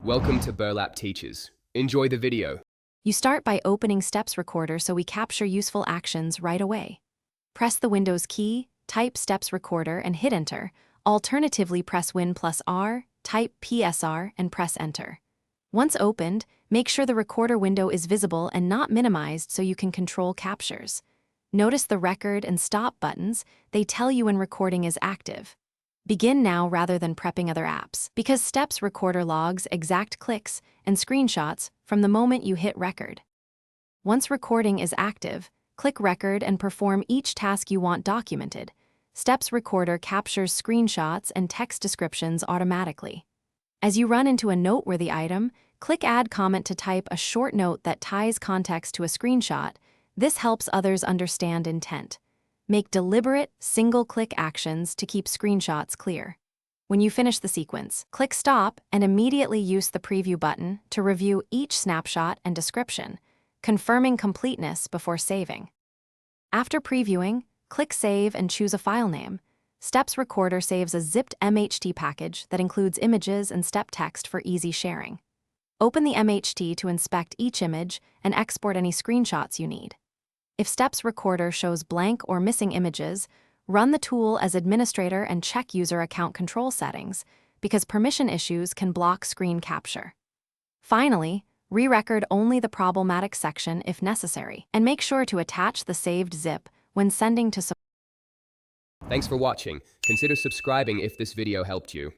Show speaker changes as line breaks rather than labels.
Welcome to Burlap Teachers. Enjoy the video.
You start by opening Steps Recorder so we capture useful actions right away. Press the Windows key, type Steps Recorder and hit Enter. Alternatively, press Win+R, type PSR and press Enter. Once opened, make sure the recorder window is visible and not minimized so you can control captures. Notice the record and stop buttons. They tell you when recording is active. Begin now rather than prepping other apps, because Steps Recorder logs exact clicks and screenshots from the moment you hit record. Once recording is active, click Record and perform each task you want documented. Steps Recorder captures screenshots and text descriptions automatically. As you run into a noteworthy item, click Add Comment to type a short note that ties context to a screenshot. This helps others understand intent. Make deliberate, single-click actions to keep screenshots clear. When you finish the sequence, click Stop and immediately use the Preview button to review each snapshot and description, confirming completeness before saving. After previewing, click Save and choose a file name. Steps Recorder saves a zipped MHT package that includes images and step text for easy sharing. Open the MHT to inspect each image and export any screenshots you need. If Steps Recorder shows blank or missing images, run the tool as administrator and check user account control settings, because permission issues can block screen capture. Finally, re-record only the problematic section if necessary, and make sure to attach the saved zip when sending to support.
Thanks for watching. Consider subscribing if this video helped you.